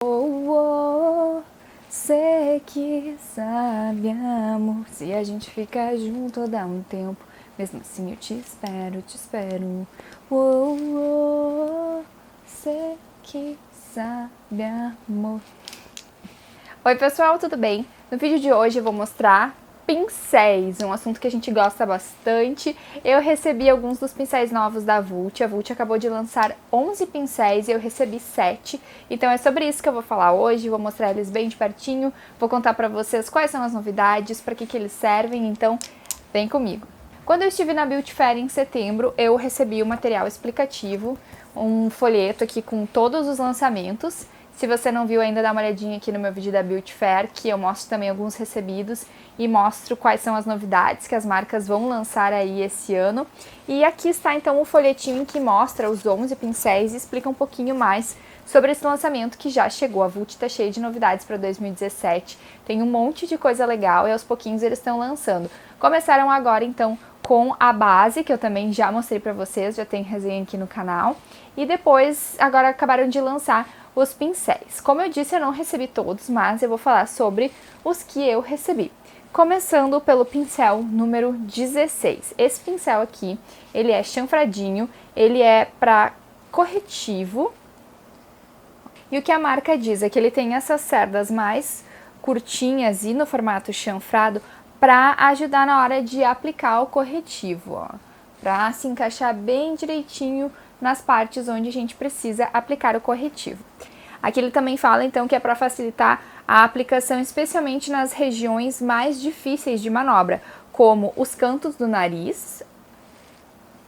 Oh, sei que sabe, amor. Se a gente ficar junto, dá um tempo. Mesmo assim, eu te espero, te espero. Sei que sabe, amor. Oi, pessoal, tudo bem? No vídeo de hoje eu vou mostrar pincéis, um assunto que a gente gosta bastante. Eu recebi alguns dos pincéis novos da Vult. A Vult acabou de lançar 11 pincéis e eu recebi 7. Então é sobre isso que eu vou falar hoje, vou mostrar eles bem de pertinho, vou contar pra vocês quais são as novidades, pra que eles servem, então vem comigo. Quando eu estive na Beauty Fair em setembro, eu recebi o material explicativo, um folheto aqui com todos os lançamentos. Se você não viu ainda, dá uma olhadinha aqui no meu vídeo da Beauty Fair, que eu mostro também alguns recebidos e mostro quais são as novidades que as marcas vão lançar aí esse ano. E aqui está então o folhetinho que mostra os 11 pincéis e explica um pouquinho mais sobre esse lançamento que já chegou. A Vult está cheia de novidades para 2017, tem um monte de coisa legal e aos pouquinhos eles estão lançando. Começaram agora então com a base, que eu também já mostrei para vocês, já tem resenha aqui no canal. E depois, agora acabaram de lançar os pincéis. Como eu disse, eu não recebi todos, mas eu vou falar sobre os que eu recebi. Começando pelo pincel número 16. Esse pincel aqui, ele é chanfradinho, ele é para corretivo. E o que a marca diz é que ele tem essas cerdas mais curtinhas e no formato chanfrado para ajudar na hora de aplicar o corretivo, ó, para se encaixar bem direitinho nas partes onde a gente precisa aplicar o corretivo. Aqui ele também fala então que é para facilitar a aplicação, especialmente nas regiões mais difíceis de manobra, como os cantos do nariz,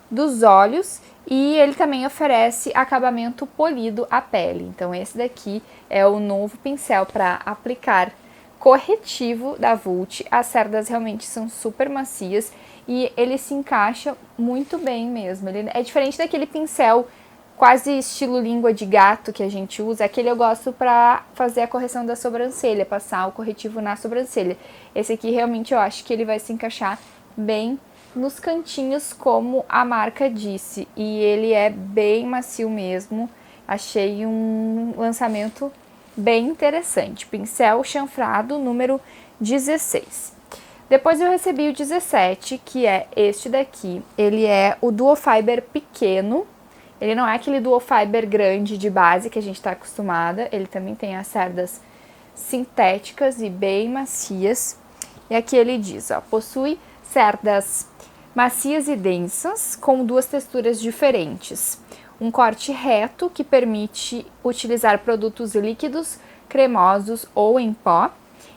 dos olhos, e ele também oferece acabamento polido à pele. Então esse daqui é o novo pincel para aplicar corretivo da Vult. As cerdas realmente são super macias e ele se encaixa muito bem mesmo. Ele é diferente daquele pincel quase estilo língua de gato que a gente usa. Aquele eu gosto para fazer a correção da sobrancelha, passar o corretivo na sobrancelha. Esse aqui realmente eu acho que ele vai se encaixar bem nos cantinhos, como a marca disse. E ele é bem macio mesmo. Achei um lançamento bem interessante. Pincel chanfrado número 16. Depois eu recebi o 17, que é este daqui. Ele é o Duo Fiber pequeno. Ele não é aquele Duo Fiber grande de base que a gente está acostumada. Ele também tem as cerdas sintéticas e bem macias. E aqui ele diz, ó, possui cerdas macias e densas com duas texturas diferentes. Um corte reto que permite utilizar produtos líquidos, cremosos ou em pó.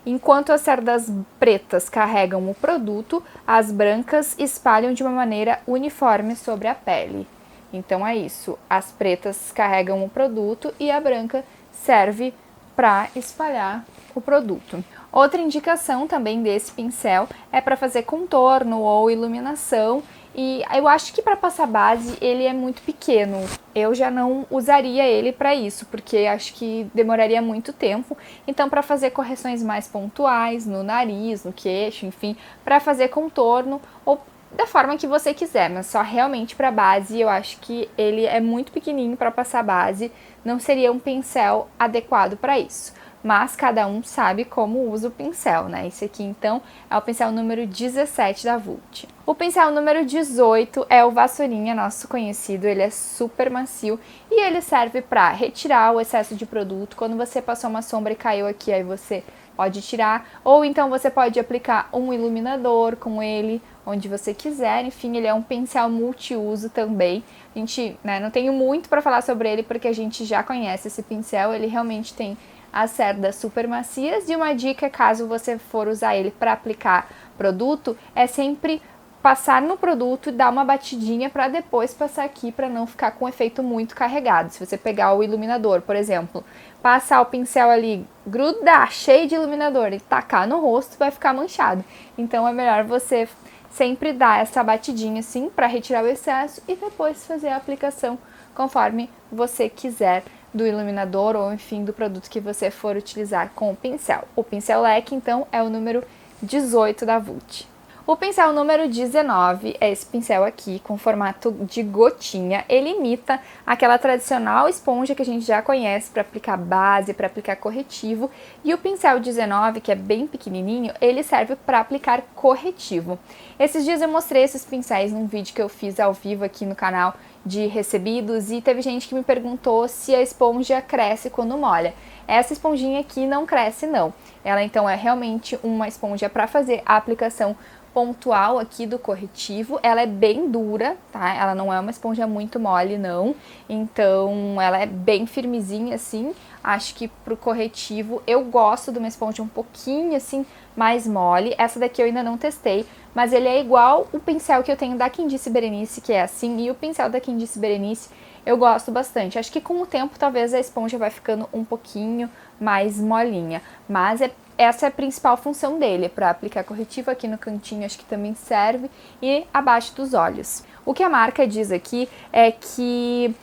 Enquanto as cerdas pretas carregam o produto, as brancas espalham de uma maneira uniforme sobre a pele. Então é isso, as pretas carregam o produto e a branca serve para espalhar o produto. Outra indicação também desse pincel é para fazer contorno ou iluminação, e eu acho que para passar base ele é muito pequeno. Eu já não usaria ele para isso, porque acho que demoraria muito tempo. Então, para fazer correções mais pontuais no nariz, no queixo, enfim, para fazer contorno ou da forma que você quiser, mas só realmente para base, eu acho que ele é muito pequenininho para passar base, não seria um pincel adequado para isso. Mas cada um sabe como usa o pincel, né? Esse aqui, então, é o pincel número 17 da Vult. O pincel número 18 é o Vassourinha, nosso conhecido. Ele é super macio e ele serve para retirar o excesso de produto. Quando você passou uma sombra e caiu aqui, aí você pode tirar. Ou então você pode aplicar um iluminador com ele, onde você quiser. Enfim, ele é um pincel multiuso também. A gente, né, não tenho muito para falar sobre ele, porque a gente já conhece esse pincel. Ele realmente tem as cerdas super macias, e uma dica, caso você for usar ele para aplicar produto, é sempre passar no produto e dar uma batidinha para depois passar aqui, para não ficar com um efeito muito carregado. Se você pegar o iluminador, por exemplo, passar o pincel ali, grudar, cheio de iluminador e tacar no rosto, vai ficar manchado. Então é melhor você sempre dar essa batidinha assim para retirar o excesso e depois fazer a aplicação conforme você quiser do iluminador ou enfim do produto que você for utilizar com o pincel. O pincel leque então é o número 18 da Vult. O pincel número 19 é esse pincel aqui, com formato de gotinha. Ele imita aquela tradicional esponja que a gente já conhece para aplicar base, para aplicar corretivo. E o pincel 19, que é bem pequenininho, ele serve para aplicar corretivo. Esses dias eu mostrei esses pincéis num vídeo que eu fiz ao vivo aqui no canal de recebidos e teve gente que me perguntou se a esponja cresce quando molha. Essa esponjinha aqui não cresce não. Ela então é realmente uma esponja para fazer a aplicação pontual aqui do corretivo. Ela é bem dura, tá? Ela não é uma esponja muito mole, não. Então, ela é bem firmezinha, assim. Acho que pro corretivo, eu gosto de uma esponja um pouquinho, assim, mais mole. Essa daqui eu ainda não testei, mas ele é igual o pincel que eu tenho da Quindice Berenice, que é assim. E o pincel da Quindice Berenice eu gosto bastante. Acho que com o tempo, talvez a esponja vai ficando um pouquinho mais molinha. Mas essa é a principal função dele, para aplicar corretivo aqui no cantinho, acho que também serve, e abaixo dos olhos. O que a marca diz aqui é que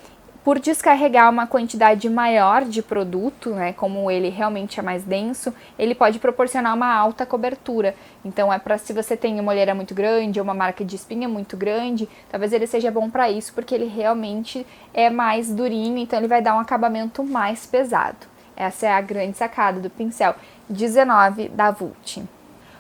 por descarregar uma quantidade maior de produto, né, como ele realmente é mais denso, ele pode proporcionar uma alta cobertura. Então é para se você tem uma olheira muito grande ou uma marca de espinha muito grande, talvez ele seja bom para isso, porque ele realmente é mais durinho, então ele vai dar um acabamento mais pesado. Essa é a grande sacada do pincel 19 da Vult.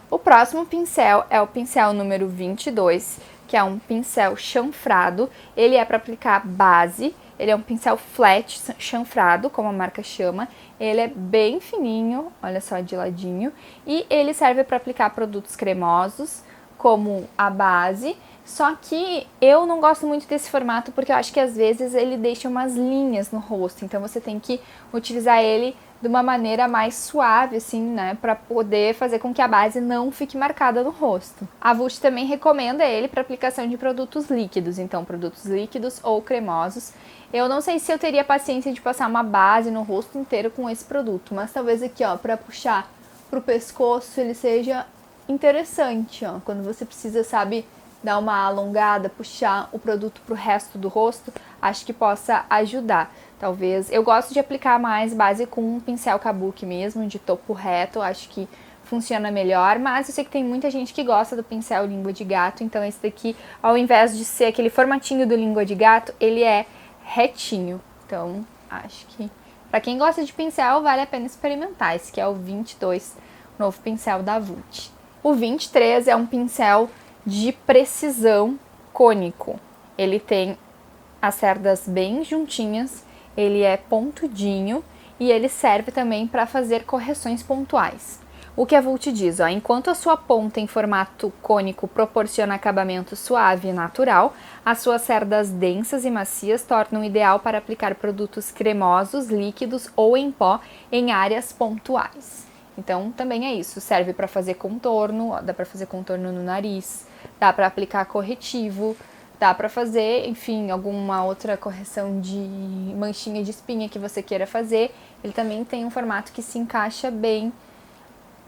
O próximo pincel é o pincel número 22, que é um pincel chanfrado. Ele é para aplicar base, ele é um pincel flat chanfrado, como a marca chama. Ele é bem fininho, olha só de ladinho, e ele serve para aplicar produtos cremosos, como a base. Só que eu não gosto muito desse formato porque eu acho que às vezes ele deixa umas linhas no rosto, então você tem que utilizar ele de uma maneira mais suave, assim, né, para poder fazer com que a base não fique marcada no rosto. A Vult também recomenda ele para aplicação de produtos líquidos, então produtos líquidos ou cremosos. Eu não sei se eu teria paciência de passar uma base no rosto inteiro com esse produto, mas talvez aqui, ó, para puxar pro pescoço ele seja interessante, ó, quando você precisa, sabe, dar uma alongada, puxar o produto pro resto do rosto, acho que possa ajudar. Talvez, eu gosto de aplicar mais base com um pincel kabuki mesmo, de topo reto, acho que funciona melhor, mas eu sei que tem muita gente que gosta do pincel língua de gato, então esse daqui, ao invés de ser aquele formatinho do língua de gato, ele é retinho. Então, acho que para quem gosta de pincel, vale a pena experimentar. Esse que é o 22, novo pincel da Vult. O 23 é um pincel de precisão cônico. Ele tem as cerdas bem juntinhas, ele é pontudinho e ele serve também para fazer correções pontuais. O que a Vult diz, ó, enquanto a sua ponta em formato cônico proporciona acabamento suave e natural, as suas cerdas densas e macias tornam ideal para aplicar produtos cremosos, líquidos ou em pó em áreas pontuais. Então também é isso, serve para fazer contorno, ó, dá para fazer contorno no nariz, dá para aplicar corretivo, dá para fazer, enfim, alguma outra correção de manchinha de espinha que você queira fazer. Ele também tem um formato que se encaixa bem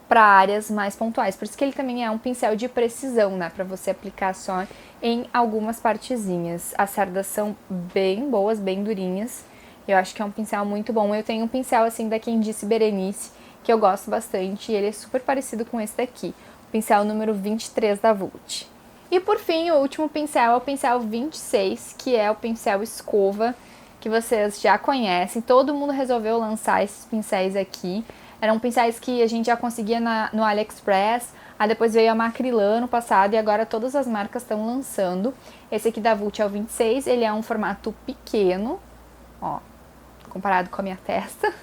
para áreas mais pontuais. Por isso que ele também é um pincel de precisão, né? Para você aplicar só em algumas partezinhas. As cerdas são bem boas, bem durinhas. Eu acho que é um pincel muito bom. Eu tenho um pincel assim da Quindice Berenice, que eu gosto bastante. E ele é super parecido com esse daqui. O pincel número 23 da Vult. E por fim, o último pincel é o pincel 26, que é o pincel escova, que vocês já conhecem. Todo mundo resolveu lançar esses pincéis aqui. Eram pincéis que a gente já conseguia no AliExpress, aí depois veio a Macrylan no passado e agora todas as marcas estão lançando. Esse aqui da Vult é o 26, ele é um formato pequeno, ó, comparado com a minha testa.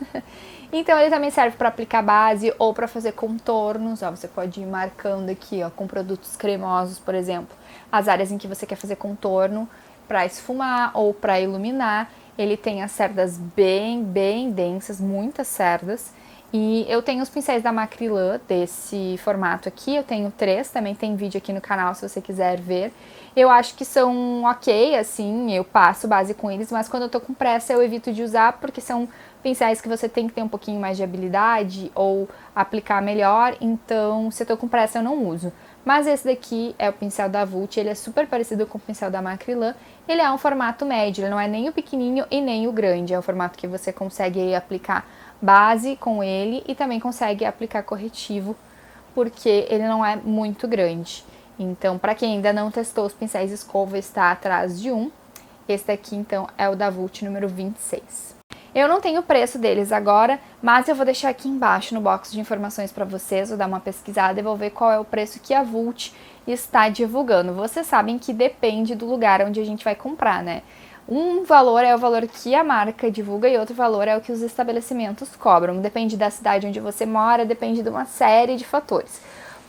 Então ele também serve para aplicar base ou para fazer contornos, ó, você pode ir marcando aqui, ó, com produtos cremosos, por exemplo, as áreas em que você quer fazer contorno para esfumar ou para iluminar. Ele tem as cerdas bem densas, muitas cerdas. E eu tenho os pincéis da Macrylan desse formato aqui, eu tenho 3, também tem vídeo aqui no canal se você quiser ver. Eu acho que são ok, assim, eu passo base com eles, mas quando eu tô com pressa eu evito de usar, porque são pincéis que você tem que ter um pouquinho mais de habilidade ou aplicar melhor, então se eu tô com pressa eu não uso. Mas esse daqui é o pincel da Vult, ele é super parecido com o pincel da Macrylan, ele é um formato médio, ele não é nem o pequenininho e nem o grande, é o formato que você consegue aplicar base com ele e também consegue aplicar corretivo, porque ele não é muito grande. Então, para quem ainda não testou os pincéis escova, está atrás de um. Esse daqui, então, é o da Vult número 26. Eu não tenho o preço deles agora, mas eu vou deixar aqui embaixo no box de informações para vocês, vou dar uma pesquisada e vou ver qual é o preço que a Vult está divulgando. Vocês sabem que depende do lugar onde a gente vai comprar, né? Um valor é o valor que a marca divulga e outro valor é o que os estabelecimentos cobram. Depende da cidade onde você mora, depende de uma série de fatores.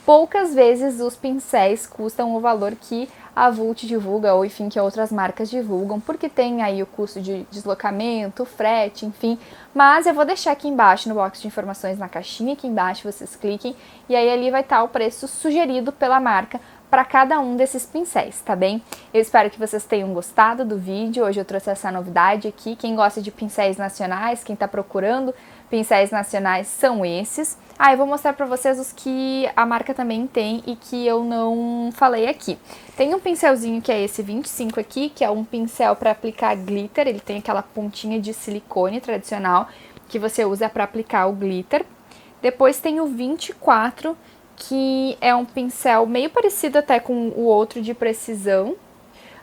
Poucas vezes os pincéis custam o valor que a Vult divulga, ou enfim, que outras marcas divulgam, porque tem aí o custo de deslocamento, frete, enfim. Mas eu vou deixar aqui embaixo no box de informações, na caixinha aqui embaixo, vocês cliquem, e aí ali vai estar o preço sugerido pela marca para cada um desses pincéis, tá bem? Eu espero que vocês tenham gostado do vídeo, hoje eu trouxe essa novidade aqui. Quem gosta de pincéis nacionais, quem tá procurando pincéis nacionais, são esses. Eu vou mostrar pra vocês os que a marca também tem e que eu não falei aqui. Tem um pincelzinho que é esse 25 aqui, que é um pincel para aplicar glitter, ele tem aquela pontinha de silicone tradicional que você usa para aplicar o glitter. Depois tem o 24, que é um pincel meio parecido até com o outro de precisão.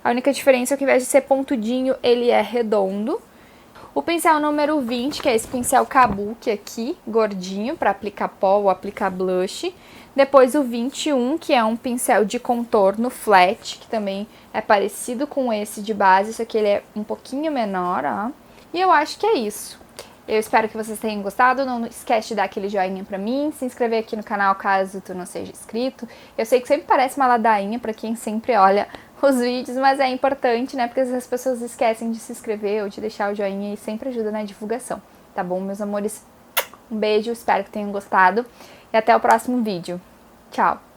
A única diferença é que ao invés de ser pontudinho, ele é redondo. O pincel número 20, que é esse pincel kabuki aqui, gordinho, para aplicar pó ou aplicar blush. Depois o 21, que é um pincel de contorno flat, que também é parecido com esse de base, só que ele é um pouquinho menor, ó. E eu acho que é isso. Eu espero que vocês tenham gostado, não esquece de dar aquele joinha pra mim, se inscrever aqui no canal caso tu não seja inscrito. Eu sei que sempre parece uma ladainha pra quem sempre olha os vídeos, mas é importante, né, porque às vezes as pessoas esquecem de se inscrever ou de deixar o joinha e sempre ajuda na divulgação, tá bom, meus amores? Um beijo, espero que tenham gostado e até o próximo vídeo. Tchau!